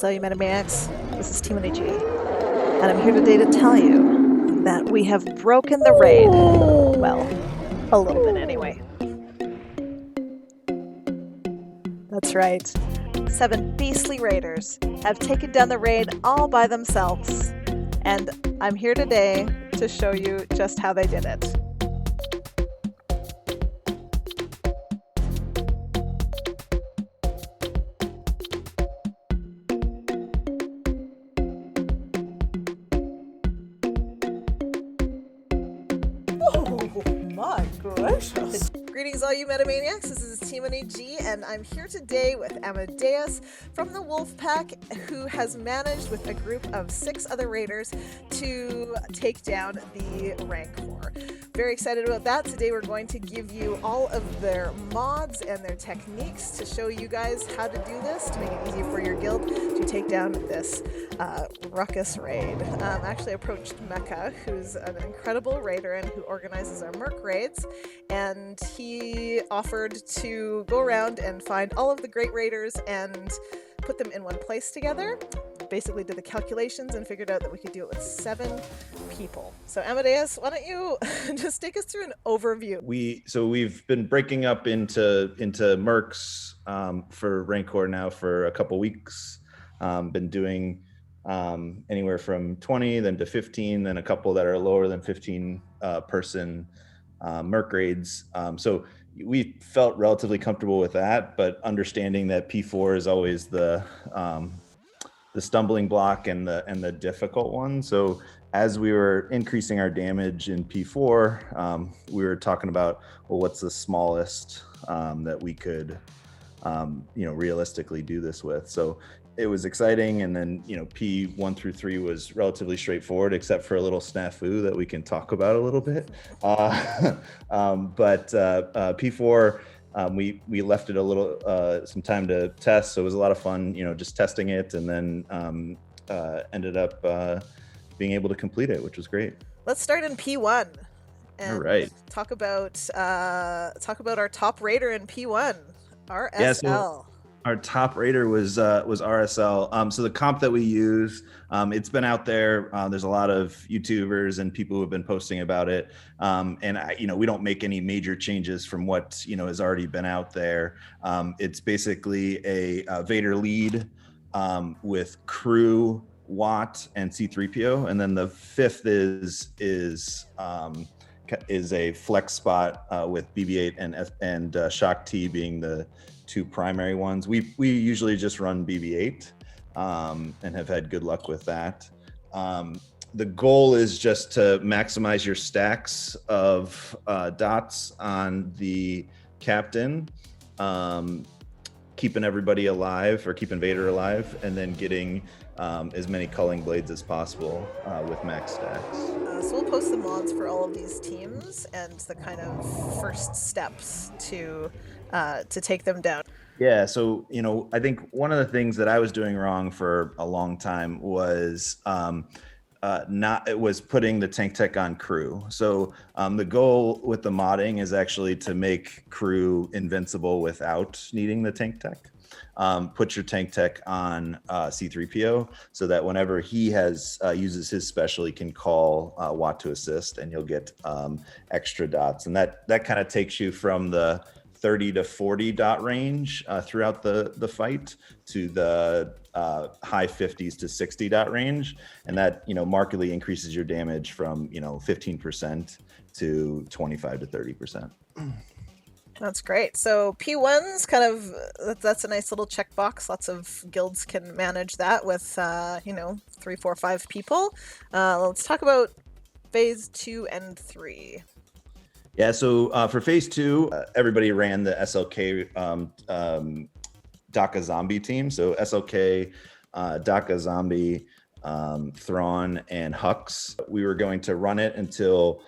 all you Metamaniacs. This is Team NAG, and I'm here today to tell you that we have broken the raid. Well, a little bit anyway. That's right. 7 beastly raiders have taken down the raid all by themselves, and I'm here today to show you just how they did it. Oh my gracious. Greetings all you Metamaniacs, this is Team NAG, and I'm here today with Amadeus from the Wolf Pack, who has managed with a group of 6 other raiders to take down the Rancor. Very excited about that. Today we're going to give you all of their mods and their techniques to show you guys how to do this, to make it easier for your guild to take down this ruckus raid. Actually approached Mecca, who's an incredible raider and who organizes our Merc raids, and he offered to go around and find all of the great raiders and put them in one place together. Basically did the calculations and figured out that we could do it with 7 people. So Amadeus, why don't you just take us through an overview? We've been breaking up into mercs for Rancor now for a couple weeks. Been doing anywhere from 20 then to 15, then a couple that are lower than 15 person merc raids. So we felt relatively comfortable with that, but understanding that P4 is always the stumbling block and the difficult one. So as we were increasing our damage in P4, we were talking about, well, what's the smallest that we could realistically do this with. So it was exciting, and then P1 through 3 was relatively straightforward, except for a little snafu that we can talk about a little bit. But P4, we left it a little some time to test, so it was a lot of fun, just testing it, and then ended up being able to complete it, which was great. Let's start in P1 and All right. talk about our top raider in P1, RSL. Yeah, so our top raider was RSL. So the comp that we use, it's been out there. There's a lot of YouTubers and people who have been posting about it. We don't make any major changes from what has already been out there. It's basically a Vader lead with crew, Watt, and C3PO, and then the 5th is a flex spot with BB-8 and Shock T being the 2 primary ones. We usually just run BB-8 and have had good luck with that. The goal is just to maximize your stacks of dots on the captain, keeping everybody alive, or keeping Vader alive, and then getting as many culling blades as possible with max stacks. So we'll post the mods for all of these teams and the kind of first steps to take them down. Yeah, so I think one of the things that I was doing wrong for a long time was putting the tank tech on crew. So the goal with the modding is actually to make crew invincible without needing the tank tech. Put your tank tech on C3PO so that whenever he uses his special, he can call Watt to assist, and you'll get extra dots. And that kind of takes you from the 30 to 40 dot range throughout the fight to the high 50s to 60 dot range, and that markedly increases your damage from 15% to 25 to 30%. That's great. So P1's that's a nice little checkbox. Lots of guilds can manage that with 3, 4, 5 people. Let's talk about phase 2 and 3. Yeah, so for phase 2, everybody ran the SLK Daka Zombie team. So SLK, Daka Zombie, Thrawn, and Hux. We were going to run it until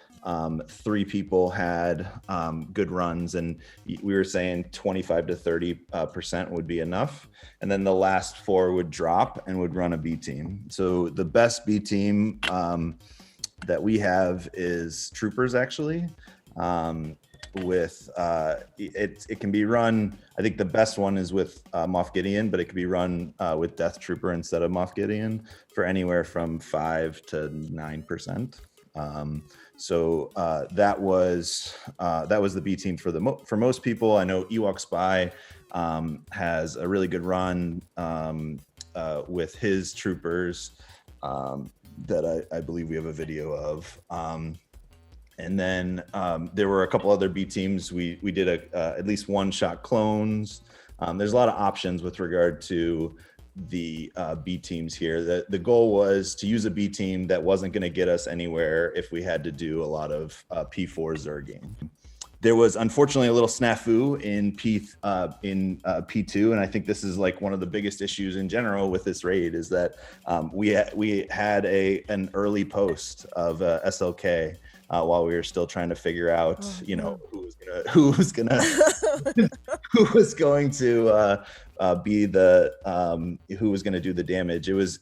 3 people had good runs, and we were saying 25 to 30% would be enough. And then the last 4 would drop and would run a B team. So the best B team that we have is Troopers, actually. with it can be run. I think the best one is with Moff Gideon, but it can be run with Death Trooper instead of Moff Gideon for anywhere from 5 to 9%. So that was the B team for most people. I know Ewok Spy has a really good run with his troopers that I believe we have a video of. And then there were a couple other B teams. We did at least one shot clones. There's a lot of options with regard to the B teams here. The goal was to use a B team that wasn't going to get us anywhere if we had to do a lot of P4 Zerging. There was unfortunately a little snafu in P2, and I think this is like one of the biggest issues in general with this raid is that we had an early post of SLK while we were still trying to figure out, who was going to do the damage. It was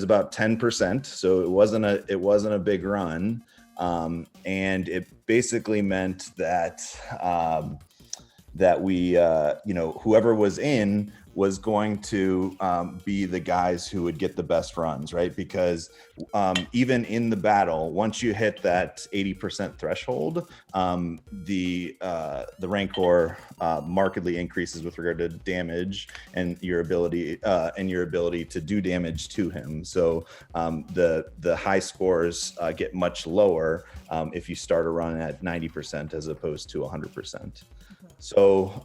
about 10%, so it wasn't a big run. And it basically meant that we whoever was in was going to be the guys who would get the best runs, right? Because even in the battle, once you hit that 80% threshold, the Rancor markedly increases with regard to damage and your ability to do damage to him. So the high scores get much lower if you start a run at 90% as opposed to 100%. So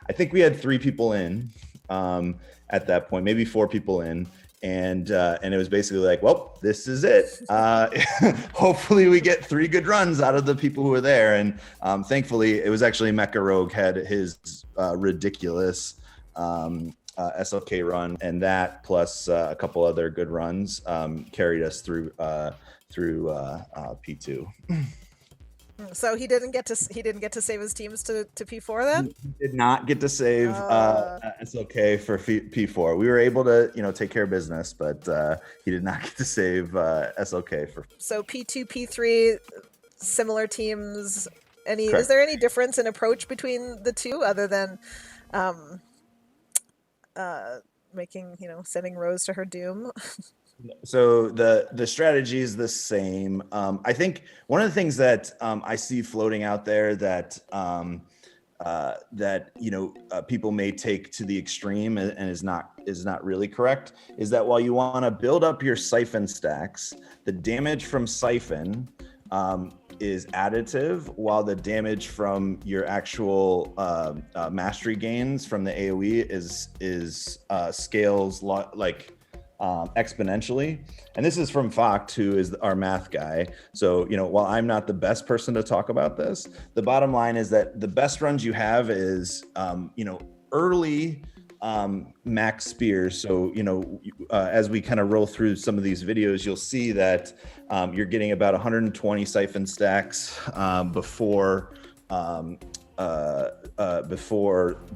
I think we had 3 people in at that point, maybe 4 people in, and it was basically like, well, this is it. Hopefully we get 3 good runs out of the people who were there, and thankfully it was actually Mecha Rogue had his ridiculous SLK run, and that plus a couple other good runs carried us through P2. So he didn't get to save his teams to P4 then? He did not get to save SLK for P4. We were able to take care of business, but he did not get to save SLK for. So P2, P3, similar teams. Correct. Is there any difference in approach between the two other than sending Rose to her doom? So the strategy is the same. I think one of the things that I see floating out there that people may take to the extreme and is not really correct is that while you want to build up your siphon stacks, the damage from siphon is additive, while the damage from your actual mastery gains from the AoE is scales exponentially. And this is from Focht, who is our math guy. So, while I'm not the best person to talk about this, the bottom line is that the best runs you have is, early max spears. So, as we kind of roll through some of these videos, you'll see that you're getting about 120 siphon stacks before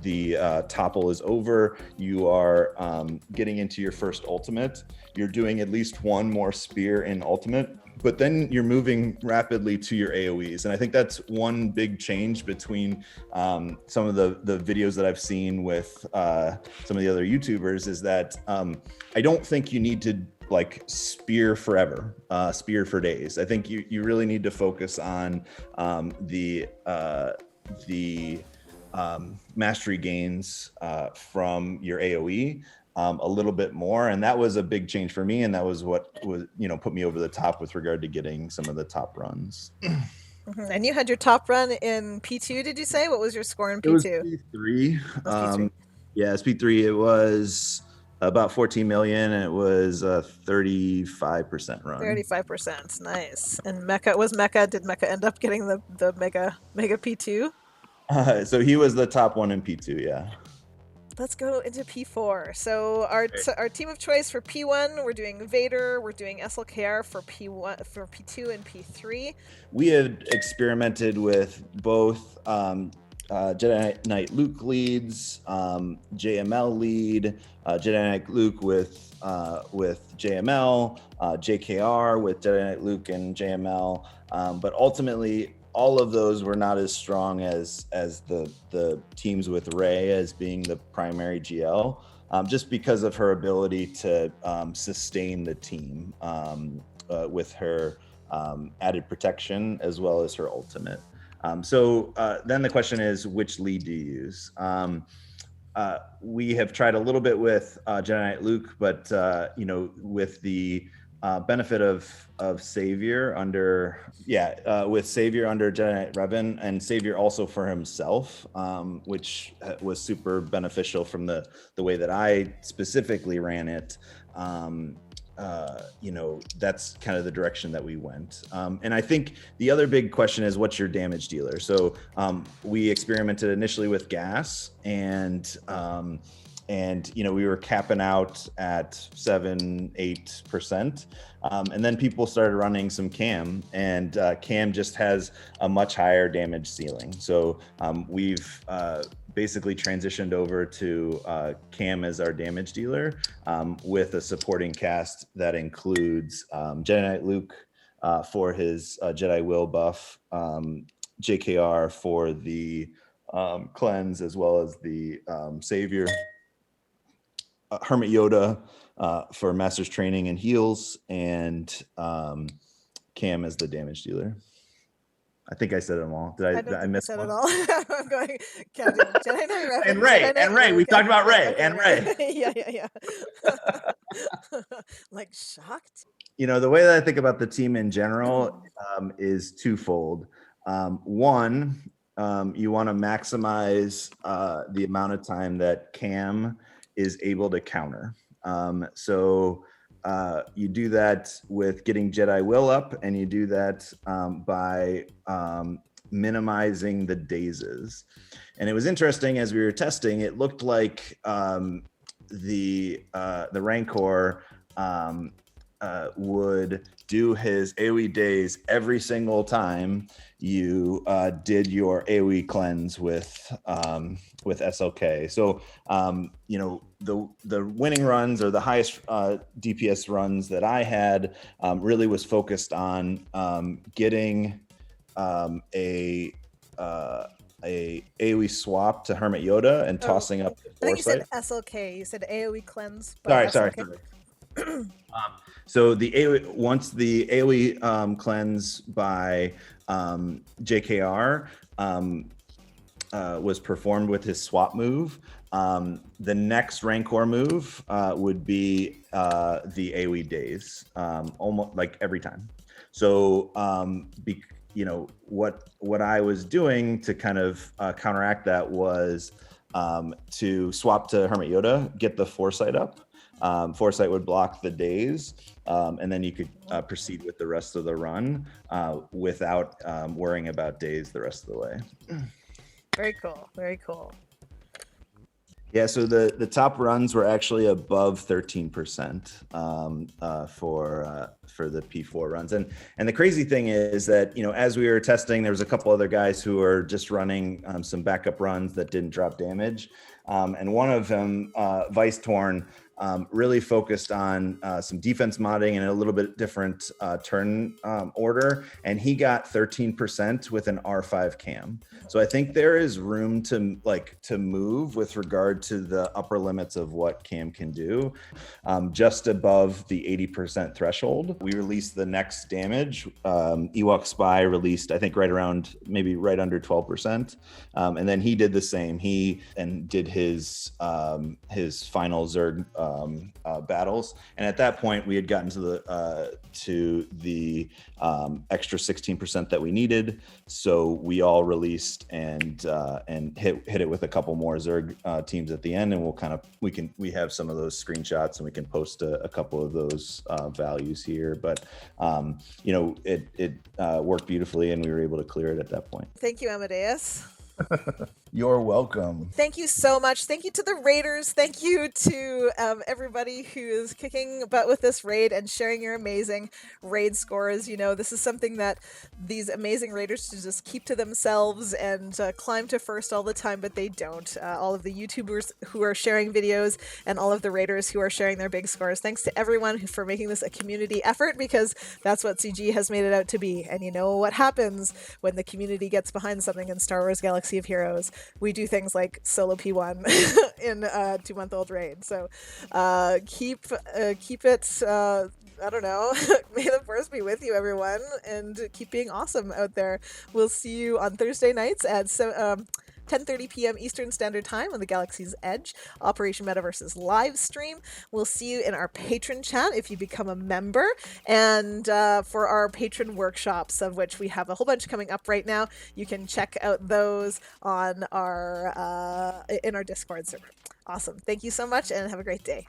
the topple is over. You are getting into your first ultimate. You're doing at least one more spear in ultimate, but then you're moving rapidly to your AoEs. And I think that's one big change between some of the videos that I've seen with some of the other YouTubers is that I don't think you need to spear forever, spear for days. I think you really need to focus on the mastery gains from your AoE a little bit more, and that was a big change for me, and that was what was put me over the top with regard to getting some of the top runs. Mm-hmm. And you had your top run in P2, did you say? What was your score in P2? It was P3. Yeah, it's P3. It was about 14 million, and it was a 35% run. 35%, nice. And did Mecha end up getting the mega P2? So he was the top one in P2, yeah. Let's go into P4. So our team of choice for P1, we're doing Vader, we're doing SLKR for P1, for P2 and P3. We had experimented with both Jedi Knight Luke leads, JML lead, Jedi Knight Luke with JML, JKR with Jedi Knight Luke and JML. But ultimately, all of those were not as strong as the teams with Rey as being the primary GL, just because of her ability to sustain the team with her added protection as well as her ultimate. So then the question is, which lead do you use? We have tried a little bit with Jedi Knight Luke, but with the benefit of Savior under, with Savior under Jedi Knight Revan, and Savior also for himself, which was super beneficial from the way that I specifically ran it. That's kind of the direction that we went. And I think the other big question is, what's your damage dealer? So we experimented initially with gas, and we were capping out at 7-8%. And then people started running some cam, and cam just has a much higher damage ceiling. So we've basically transitioned over to cam as our damage dealer, with a supporting cast that includes Jedi Knight Luke for his Jedi Will buff, JKR for the cleanse, as well as the Savior, Hermit Yoda for Master's Training and heals, and Cam as the damage dealer. I think I said them all. Did I miss one? I all. I'm going counting Jedi Knight Revan, and Rey. We talked about Rey and Rey. Yeah. Like shocked. The way that I think about the team in general is twofold. One, you want to maximize the amount of time that Cam is able to counter. So you do that with getting Jedi Will up, and you do that by minimizing the dazes. And it was interesting, as we were testing, it looked like the Rancor would do his AoE daze every single time you did your AoE cleanse with SLK. So the winning runs, or the highest DPS runs that I had, really was focused on getting a AoE swap to Hermit Yoda and tossing up the I think Foresight. you said SLK. You said AoE cleanse. Sorry. So the AoE, once the AoE cleanse by JKR was performed with his swap move, the next Rancor move would be the AoE daze, almost like every time. So what I was doing to kind of counteract that was to swap to Hermit Yoda, get the Foresight up. Foresight would block the daze, and then you could proceed with the rest of the run without worrying about daze the rest of the way. Very cool. Yeah, so the top runs were actually above 13% for the P4 runs, and the crazy thing is that as we were testing, there was a couple other guys who were just running some backup runs that didn't drop damage, and one of them, Vice Torn, really focused on some defense modding and a little bit different turn order, and he got 13% with an R5 cam. So I think there is room to move with regard to the upper limits of what cam can do, just above the 80% threshold. We released the next damage. Ewok Spy released, I think, maybe right under 12%, and then he did the same. He did his final Zerg battles, and at that point we had gotten to the extra 16% that we needed, so we all released and hit it with a couple more Zerg teams at the end, and we have some of those screenshots, and we can post a couple of those values here, but it worked beautifully, and we were able to clear it at that point. Thank you, Amadeus. You're welcome. Thank you so much. Thank you to the raiders. Thank you to everybody who is kicking butt with this raid and sharing your amazing raid scores. You know, this is something that these amazing raiders should just keep to themselves and climb to first all the time, but they don't. All of the YouTubers who are sharing videos and all of the raiders who are sharing their big scores. Thanks to everyone for making this a community effort, because that's what CG has made it out to be. And you know what happens when the community gets behind something in Star Wars Galaxy of Heroes. We do things like solo P1 in a 2-month-old raid. So keep it, I don't know, may the force be with you, everyone, and keep being awesome out there. We'll see you on Thursday nights at 10:30 p.m. Eastern Standard Time on the Galaxy's Edge, Operation Metaverse's live stream. We'll see you in our patron chat if you become a member, and for our patron workshops, of which we have a whole bunch coming up right now. You can check out those on our in our Discord server. Awesome. Thank you so much, and have a great day.